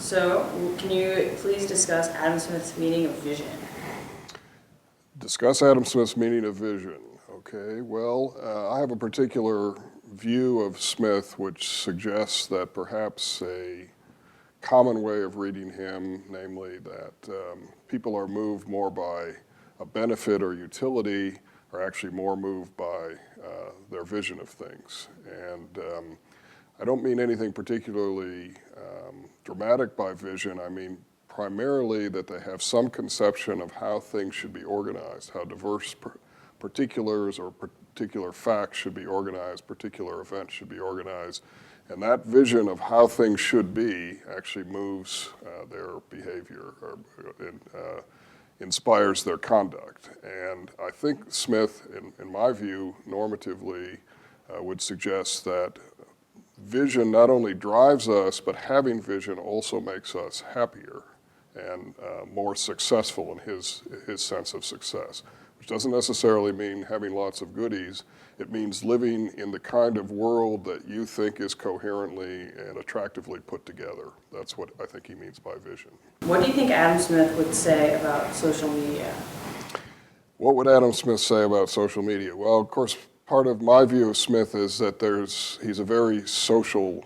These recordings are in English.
So, can you please discuss Adam Smith's meaning of vision? Discuss Adam Smith's meaning of vision. Okay, well, I have a particular view of Smith which suggests that perhaps a common way of reading him, namely that people are moved more by a benefit or utility, are actually more moved by their vision of things. And I don't mean anything particularly dramatic by vision. I mean primarily that they have some conception of how things should be organized, how diverse particulars or particular facts should be organized, particular events should be organized. And that vision of how things should be actually moves their behavior or inspires their conduct. And I think Smith, in my view, normatively would suggest that vision not only drives us, but having vision also makes us happier and more successful in his sense of success, which doesn't necessarily mean having lots of goodies. It means living in the kind of world that you think is coherently and attractively put together. That's what I think he means by vision. What do you think Adam Smith would say about social media? What would Adam Smith say about social media? Well, of course, part of my view of Smith is that he's a very social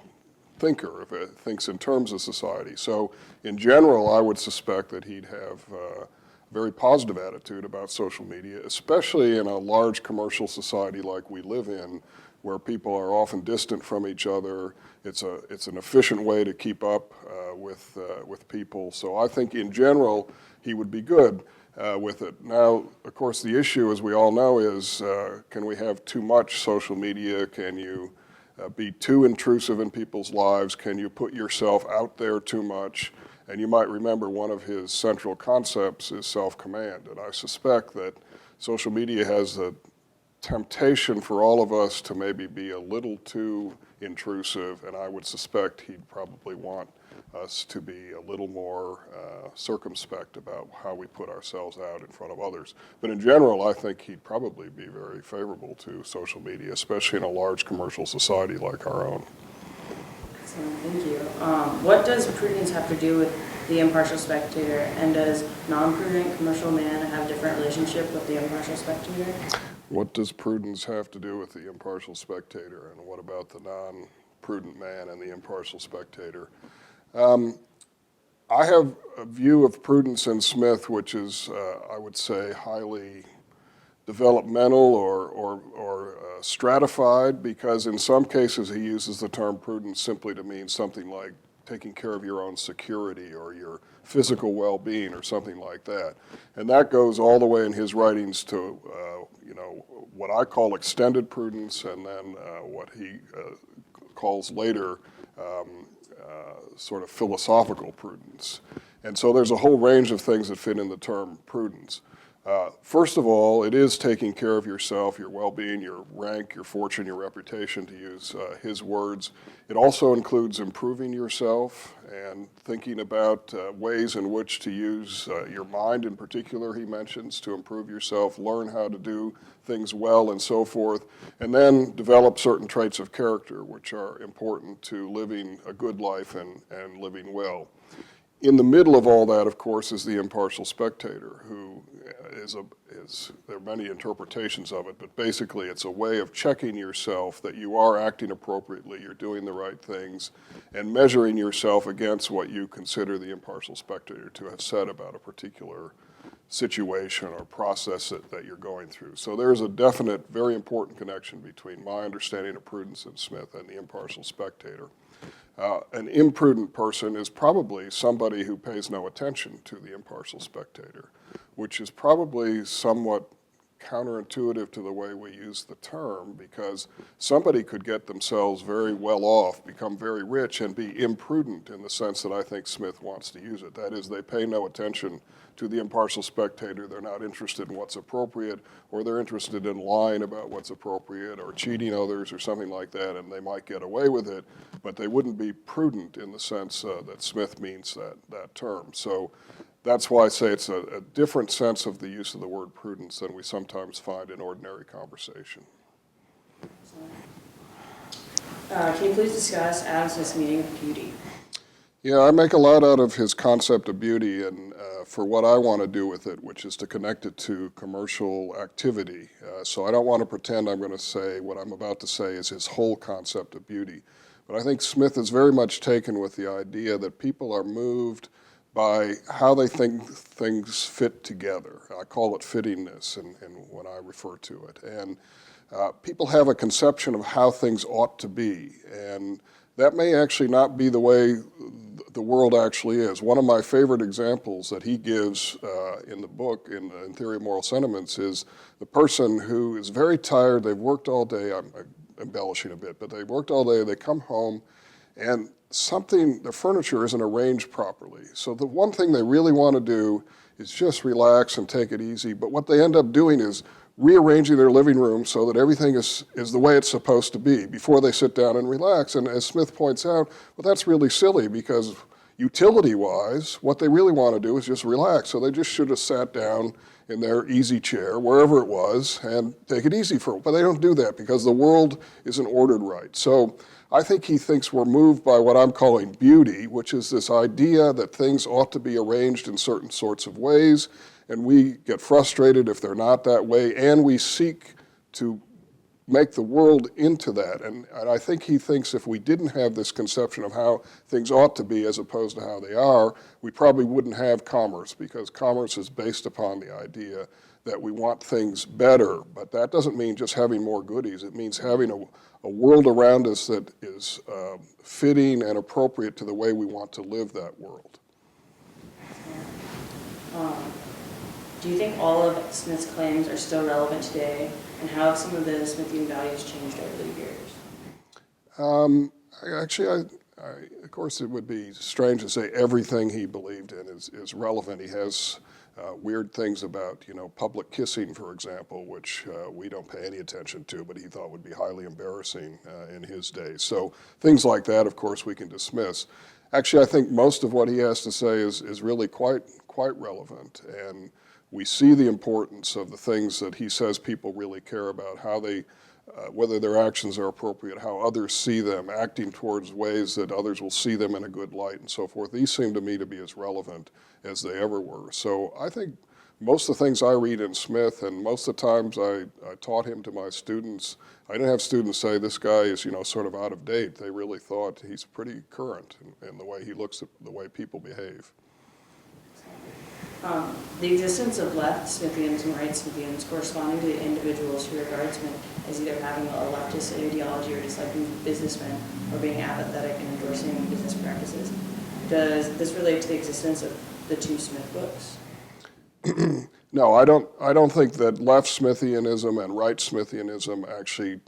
thinker, thinks in terms of society. So in general, I would suspect that he'd have a very positive attitude about social media, especially in a large commercial society like we live in, where people are often distant from each other. It's an efficient way to keep up with people. So I think in general, he would be good with it. Now, of course, the issue, as we all know, is can we have too much social media? Can you be too intrusive in people's lives? Can you put yourself out there too much? And you might remember one of his central concepts is self-command. And I suspect that social media has the temptation for all of us to maybe be a little too intrusive, and I would suspect he'd probably want us to be a little more circumspect about how we put ourselves out in front of others. But in general, I think he'd probably be very favorable to social media, especially in a large commercial society like our own. Excellent, thank you. What does prudence have to do with the impartial spectator, and does non-prudent commercial man have a different relationship with the impartial spectator? What does prudence have to do with the impartial spectator, and what about the non-prudent man and the impartial spectator? I have a view of prudence in Smith which is, I would say, highly developmental or stratified, because in some cases he uses the term prudence simply to mean something like taking care of your own security or your physical well-being or something like that. And that goes all the way in his writings to what I call extended prudence, and then what he calls later sort of philosophical prudence. And so there's a whole range of things that fit in the term prudence. First of all, it is taking care of yourself, your well-being, your rank, your fortune, your reputation, to use his words. It also includes improving yourself and thinking about ways in which to use your mind in particular, he mentions, to improve yourself, learn how to do things well and so forth, and then develop certain traits of character which are important to living a good life and living well. In the middle of all that, of course, is the impartial spectator, who there are many interpretations of it, but basically it's a way of checking yourself that you are acting appropriately, you're doing the right things, and measuring yourself against what you consider the impartial spectator to have said about a particular situation or process that you're going through. So there's a definite, very important connection between my understanding of prudence in Smith and the impartial spectator. An imprudent person is probably somebody who pays no attention to the impartial spectator, which is probably somewhat counterintuitive to the way we use the term, because somebody could get themselves very well off, become very rich, and be imprudent in the sense that I think Smith wants to use it. That is, they pay no attention to the impartial spectator. They're not interested in what's appropriate, or they're interested in lying about what's appropriate or cheating others or something like that, and they might get away with it, but they wouldn't be prudent in the sense that Smith means that term. So that's why I say it's a different sense of the use of the word prudence than we sometimes find in ordinary conversation. Can you please discuss Adam Smith's meaning of beauty? Yeah, I make a lot out of his concept of beauty and for what I want to do with it, which is to connect it to commercial activity. So I don't want to pretend I'm going to say what I'm about to say is his whole concept of beauty. But I think Smith is very much taken with the idea that people are moved by how they think things fit together. I call it fittingness when I refer to it. And people have a conception of how things ought to be. And that may actually not be the way the world actually is. One of my favorite examples that he gives in the book, in Theory of Moral Sentiments, is the person who is very tired, they've worked all day, I'm embellishing a bit, but they've worked all day, they come home, and their furniture isn't arranged properly. So the one thing they really want to do is just relax and take it easy, but what they end up doing is rearranging their living room so that everything is the way it's supposed to be before they sit down and relax. And as Smith points out, well, that's really silly because utility-wise, what they really want to do is just relax. So they just should have sat down in their easy chair, wherever it was, and take it easy for it. But they don't do that because the world isn't ordered right. So I think he thinks we're moved by what I'm calling beauty, which is this idea that things ought to be arranged in certain sorts of ways, and we get frustrated if they're not that way, and we seek to make the world into that. And I think he thinks if we didn't have this conception of how things ought to be as opposed to how they are, we probably wouldn't have commerce, because commerce is based upon the idea that we want things better. But that doesn't mean just having more goodies. It means having a world around us that is fitting and appropriate to the way we want to live that world. Do you think all of Smith's claims are still relevant today, and how have some of the Smithian values changed over the years? Actually, of course, it would be strange to say everything he believed in is relevant. He has weird things about, public kissing, for example, which we don't pay any attention to, but he thought would be highly embarrassing in his day. So things like that, of course, we can dismiss. Actually, I think most of what he has to say is really quite relevant, and we see the importance of the things that he says people really care about, how they, whether their actions are appropriate, how others see them, acting towards ways that others will see them in a good light and so forth. These seem to me to be as relevant as they ever were. So I think most of the things I read in Smith, and most of the times I taught him to my students, I didn't have students say this guy is, sort of out of date. They really thought he's pretty current in the way he looks at the way people behave. The existence of left Smithians and right Smithians corresponding to individuals who regard Smith as either having a leftist ideology or disliking businessmen, or being apathetic and endorsing business practices. Does this relate to the existence of the two Smith books? No, I don't think that left Smithianism and right Smithianism actually,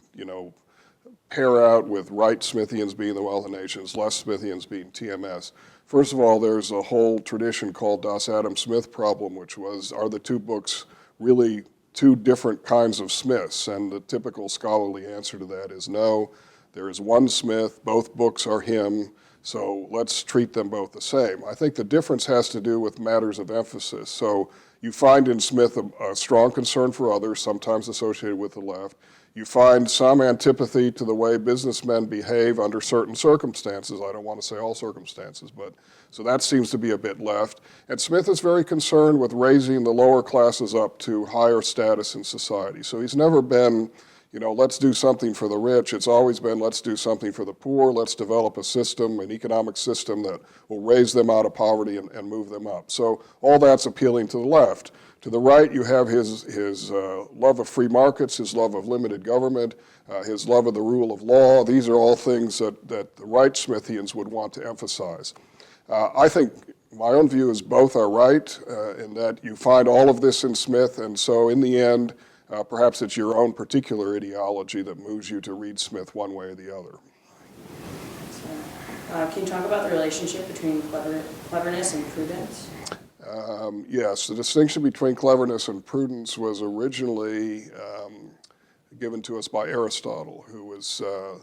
pair out with right Smithians being the Wealth of Nations, left Smithians being TMS. First of all, there's a whole tradition called Das Adam Smith problem, which was, are the two books really two different kinds of Smiths? And the typical scholarly answer to that is no, there is one Smith, both books are him, so let's treat them both the same. I think the difference has to do with matters of emphasis. So you find in Smith a strong concern for others, sometimes associated with the left. You find some antipathy to the way businessmen behave under certain circumstances. I don't want to say all circumstances, but so that seems to be a bit left. And Smith is very concerned with raising the lower classes up to higher status in society. So he's never been, let's do something for the rich. It's always been, let's do something for the poor. Let's develop a system, an economic system that will raise them out of poverty and move them up. So all that's appealing to the left. To the right, you have his love of free markets, his love of limited government, his love of the rule of law. These are all things that the right Smithians would want to emphasize. I think my own view is both are right in that you find all of this in Smith, and so in the end, perhaps it's your own particular ideology that moves you to read Smith one way or the other. Can you talk about the relationship between cleverness and prudence? Yes, the distinction between cleverness and prudence was originally given to us by Aristotle, who was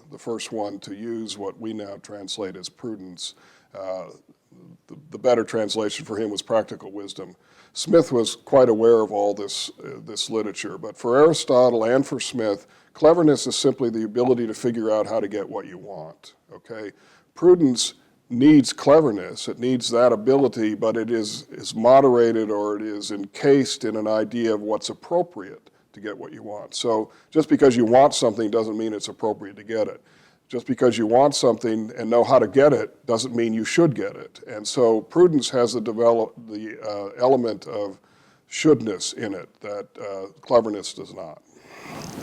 the first one to use what we now translate as prudence. The better translation for him was practical wisdom. Smith was quite aware of all this literature, but for Aristotle and for Smith, cleverness is simply the ability to figure out how to get what you want, okay? Prudence needs cleverness, it needs that ability, but it is moderated, or it is encased in an idea of what's appropriate to get what you want. So just because you want something doesn't mean it's appropriate to get it. Just because you want something and know how to get it doesn't mean you should get it. And so prudence has the element of shouldness in it that cleverness does not.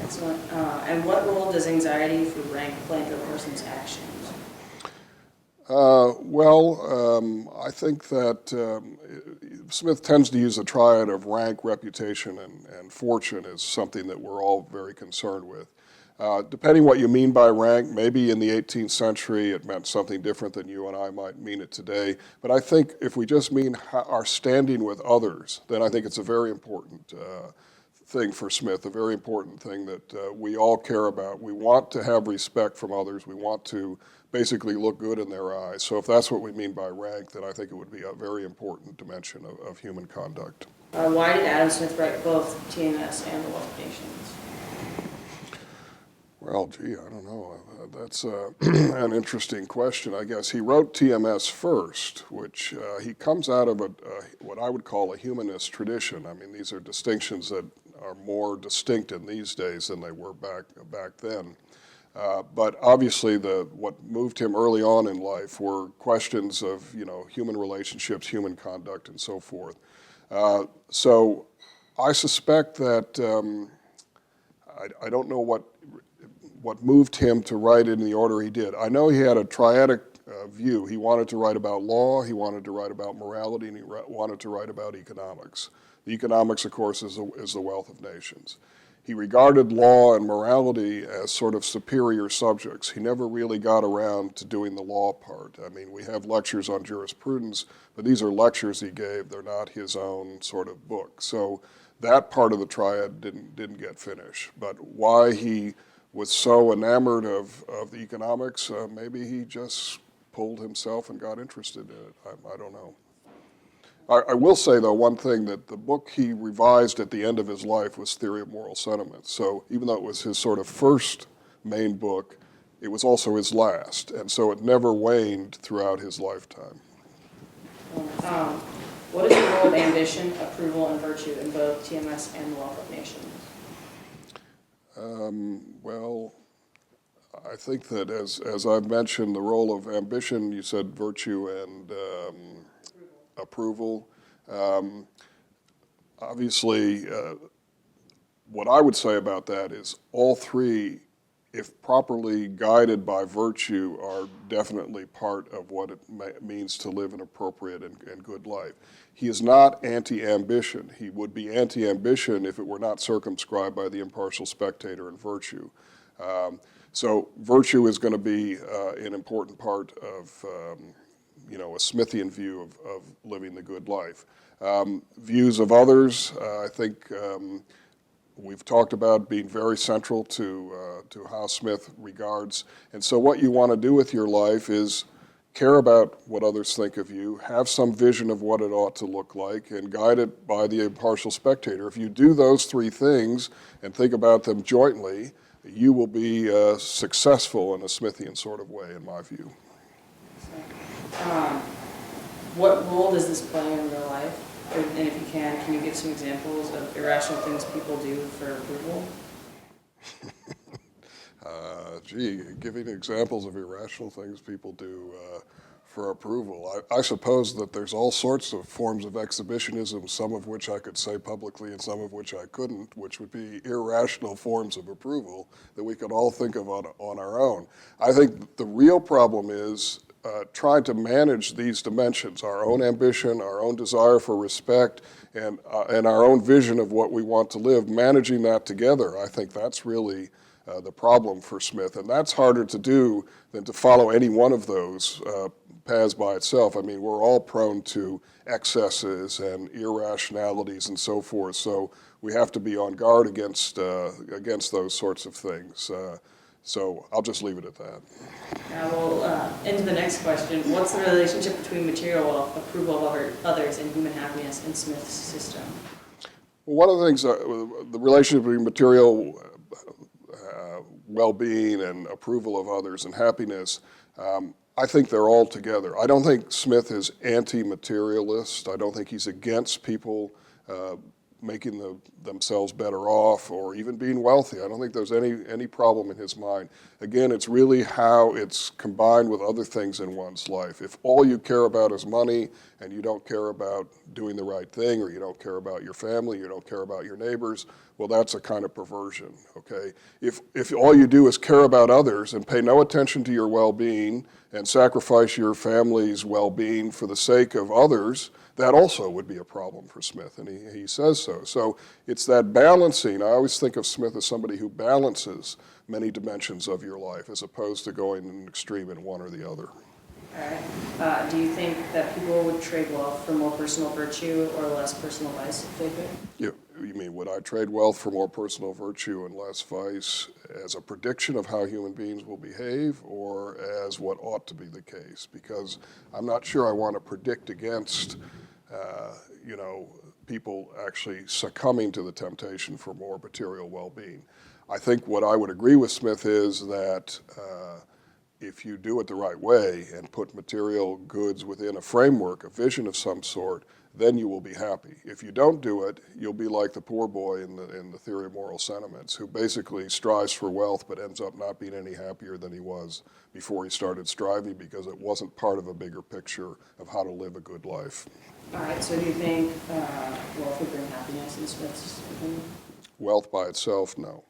Excellent. And what role does anxiety for rank play into a person's actions? I think that Smith tends to use a triad of rank, reputation, and fortune as something that we're all very concerned with. Depending what you mean by rank, maybe in the 18th century it meant something different than you and I might mean it today. But I think if we just mean our standing with others, then I think it's a very important thing for Smith, a very important thing that we all care about. We want to have respect from others. We want to basically look good in their eyes. So if that's what we mean by rank, then I think it would be a very important dimension of human conduct. Why did Adam Smith write both TMS and The Wealth of Nations? Well, gee, I don't know. That's an interesting question, I guess. He wrote TMS first, which he comes out of what I would call a humanist tradition. I mean, these are distinctions that are more distinct in these days than they were back then. But obviously, what moved him early on in life were questions of, human relationships, human conduct, and so forth. So I suspect that I don't know what moved him to write it in the order he did. I know he had a triadic view. He wanted to write about law, he wanted to write about morality, and he wanted to write about economics. The economics, of course, is the Wealth of Nations. He regarded law and morality as sort of superior subjects. He never really got around to doing the law part. I mean, we have lectures on jurisprudence, but these are lectures he gave. They're not his own sort of book. So that part of the triad didn't get finished. But why he was so enamored of the economics, maybe he just pulled himself and got interested in it. I don't know. I will say, though, one thing, that the book he revised at the end of his life was Theory of Moral Sentiments. So even though it was his sort of first main book, it was also his last. And so it never waned throughout his lifetime. What is the role of ambition, approval, and virtue in both TMS and The Wealth of Nations? Well, I think that as I've mentioned, the role of ambition, you said virtue and approval. Obviously, what I would say about that is all three, if properly guided by virtue, are definitely part of what it means to live an appropriate and good life. He is not anti-ambition. He would be anti-ambition if it were not circumscribed by the impartial spectator and virtue. So virtue is going to be an important part of a Smithian view of living the good life. Views of others, I think we've talked about being very central to how Smith regards. And so what you want to do with your life is care about what others think of you, have some vision of what it ought to look like, and guide it by the impartial spectator. If you do those three things and think about them jointly, you will be successful in a Smithian sort of way, in my view. What role does this play in real life? And if you can you give some examples of irrational things people do for approval? Giving examples of irrational things people do for approval. I suppose that there's all sorts of forms of exhibitionism, some of which I could say publicly and some of which I couldn't, which would be irrational forms of approval that we could all think of on our own. I think the real problem is trying to manage these dimensions, our own ambition, our own desire for respect, and our own vision of what we want to live, managing that together. I think that's really the problem for Smith, and that's harder to do than to follow any one of those paths by itself. I mean, we're all prone to excesses and irrationalities and so forth, so we have to be on guard against those sorts of things. So I'll just leave it at that. Now we'll into the next question. What's the relationship between material wealth, approval of others, and human happiness in Smith's system? Well, one of the things, the relationship between material well-being and approval of others and happiness, I think they're all together. I don't think Smith is anti-materialist. I don't think he's against people making themselves better off or even being wealthy. I don't think there's any problem in his mind. Again, it's really how it's combined with other things in one's life. If all you care about is money and you don't care about doing the right thing, or you don't care about your family, you don't care about your neighbors, well, that's a kind of perversion, okay? If all you do is care about others and pay no attention to your well-being and sacrifice your family's well-being for the sake of others, that also would be a problem for Smith, and he says so. So it's that balancing. I always think of Smith as somebody who balances many dimensions of your life as opposed to going an extreme in one or the other. All right. Do you think that people would trade wealth for more personal virtue or less personal vice if they could? You mean, would I trade wealth for more personal virtue and less vice as a prediction of how human beings will behave, or as what ought to be the case? Because I'm not sure I want to predict against people actually succumbing to the temptation for more material well-being. I think what I would agree with Smith is that if you do it the right way and put material goods within a framework, a vision of some sort, then you will be happy. If you don't do it, you'll be like the poor boy in the Theory of Moral Sentiments, who basically strives for wealth but ends up not being any happier than he was before he started striving, because it wasn't part of a bigger picture of how to live a good life. All right, so do you think wealth would bring happiness in Smith's opinion? Wealth by itself, no.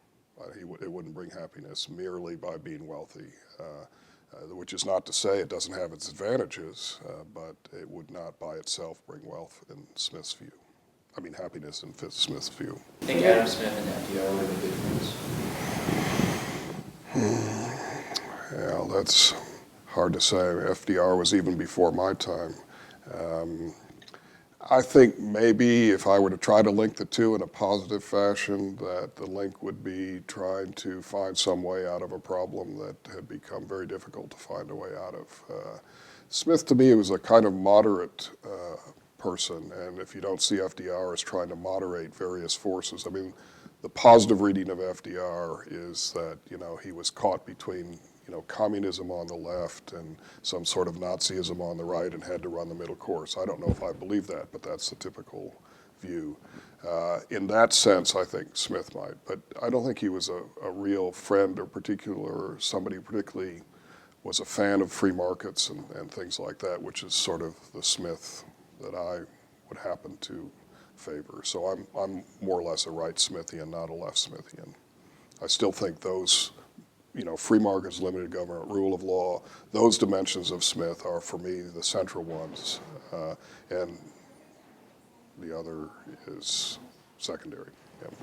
It wouldn't bring happiness merely by being wealthy, which is not to say it doesn't have its advantages, but it would not by itself bring wealth in Smith's view. I mean, happiness in Smith's view. I think Adam Smith and FDR would have been good friends. Yeah, that's hard to say. FDR was even before my time. I think maybe if I were to try to link the two in a positive fashion, that the link would be trying to find some way out of a problem that had become very difficult to find a way out of. Smith, to me, was a kind of moderate person, and if you don't see FDR as trying to moderate various forces, I mean, the positive reading of FDR is that, he was caught between communism on the left and some sort of Nazism on the right and had to run the middle course. I don't know if I believe that, but that's the typical view. In that sense, I think Smith might, but I don't think he was a real friend or somebody who particularly was a fan of free markets and things like that, which is sort of the Smith that I would happen to favor. So I'm more or less a right Smithian, not a left Smithian. I still think those free markets, limited government, rule of law, those dimensions of Smith are, for me, the central ones, and the other is secondary. Yep.